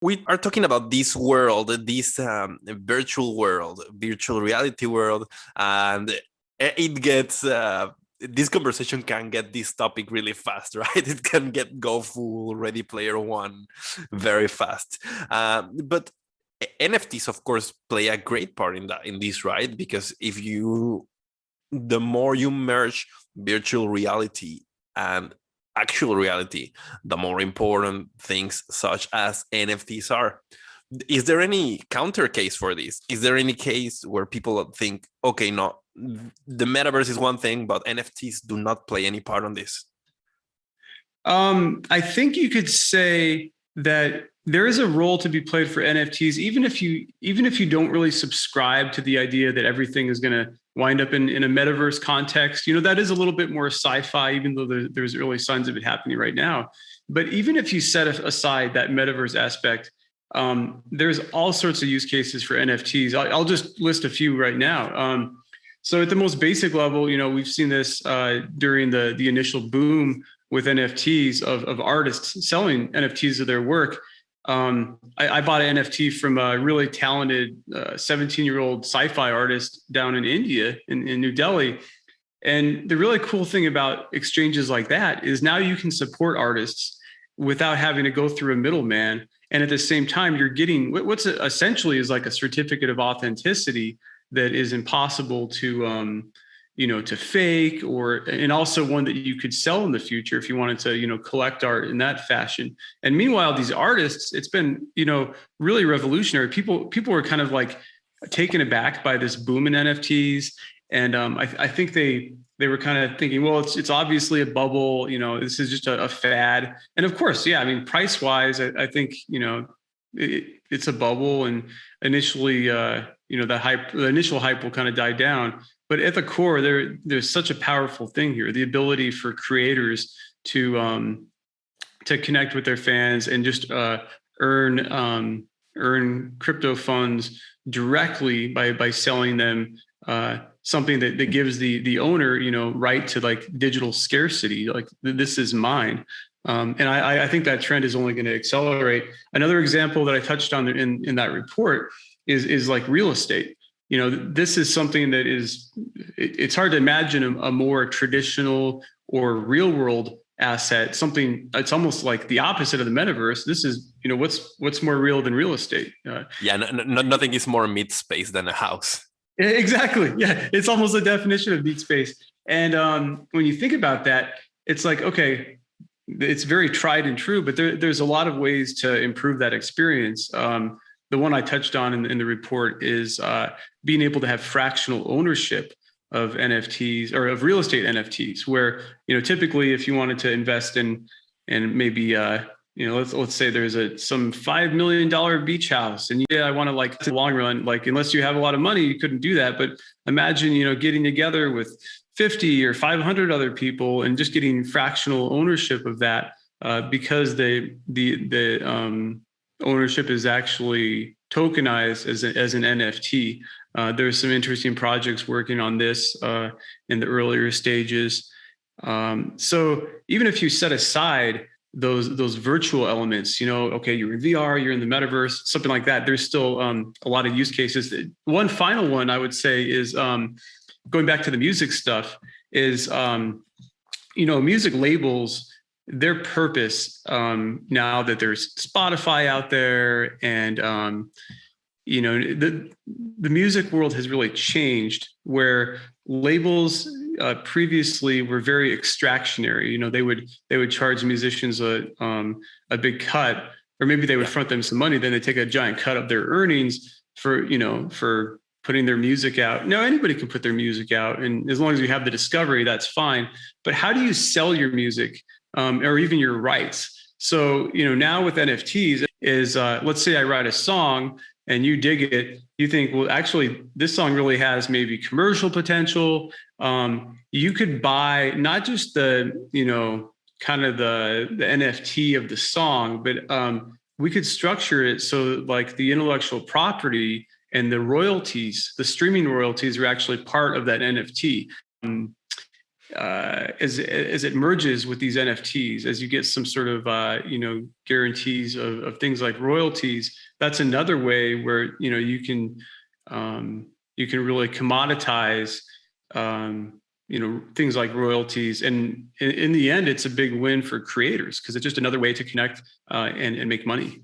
We are talking about this world, this virtual world, virtual reality world, and it gets this conversation can get this topic really fast, right? It can go full Ready Player One very fast. But NFTs, of course, play a great part in this, right? Because the more you merge virtual reality and actual reality, the more important things such as NFTs are. Is there any counter case for this? Is there any case where people think, okay, no, the metaverse is one thing, but NFTs do not play any part on this? I think you could say that there is a role to be played for NFTs, even if you don't really subscribe to the idea that everything is going to wind up in a metaverse context. That is a little bit more sci-fi, even though there's early signs of it happening right now. But even if you set aside that metaverse aspect, there's all sorts of use cases for NFTs. I'll just list a few right now. So at the most basic level, we've seen this during the initial boom with NFTs of artists selling NFTs of their work. I bought an NFT from a really talented 17-year-old sci-fi artist down in India, in New Delhi. And the really cool thing about exchanges like that is now you can support artists without having to go through a middleman. And at the same time, you're getting what's essentially is like a certificate of authenticity that is impossible to fake, and also one that you could sell in the future if you wanted to, collect art in that fashion. And meanwhile, these artists, it's been, really revolutionary. People were kind of like taken aback by this boom in NFTs. And I think they were kind of thinking, well, it's obviously a bubble, this is just a fad. And of course, yeah, I mean, price wise, I think, it's a bubble. And initially, the initial hype will kind of die down. But at the core, there's such a powerful thing here: the ability for creators to connect with their fans and just earn crypto funds directly by selling them something that gives the owner, right to like digital scarcity, like this is mine. And I think that trend is only going to accelerate. Another example that I touched on in that report is like real estate. This is something that it's hard to imagine a more traditional or real world asset, something it's almost like the opposite of the metaverse. This is, what's more real than real estate? Nothing is more mid space than a house. Exactly. Yeah. It's almost a definition of mid space. And when you think about that, it's like, okay, it's very tried and true, but there's a lot of ways to improve that experience. The one I touched on in the report is being able to have fractional ownership of NFTs or of real estate NFTs, where, typically if you wanted to invest in maybe, let's say there's some $5 million beach house, and I want to like the long run, like unless you have a lot of money, you couldn't do that. But imagine, getting together with 50 or 500 other people and just getting fractional ownership of that because the ownership is actually tokenized as an NFT. There's some interesting projects working on this in the earlier stages. So even if you set aside those virtual elements, okay, you're in VR, you're in the metaverse, something like that, there's still a lot of use cases. One final one I would say is going back to the music stuff is, music labels, their purpose, now that there's Spotify out there and, the music world has really changed, where labels previously were very extractionary. They would charge musicians a big cut, or maybe they would front them some money, then they take a giant cut of their earnings for putting their music out. Now anybody can put their music out, and as long as you have the discovery, that's fine. But how do you sell your music, or even your rights? So, now with NFTs is, let's say I write a song and you dig it, you think, well, actually this song really has maybe commercial potential. You could buy not just the, kind of the NFT of the song, but we could structure it so like the intellectual property and the royalties, the streaming royalties, are actually part of that NFT. as it merges with these NFTs, as you get some sort of guarantees of things like royalties, that's another way where you can really commoditize things like royalties, and in the end, it's a big win for creators because it's just another way to connect and make money.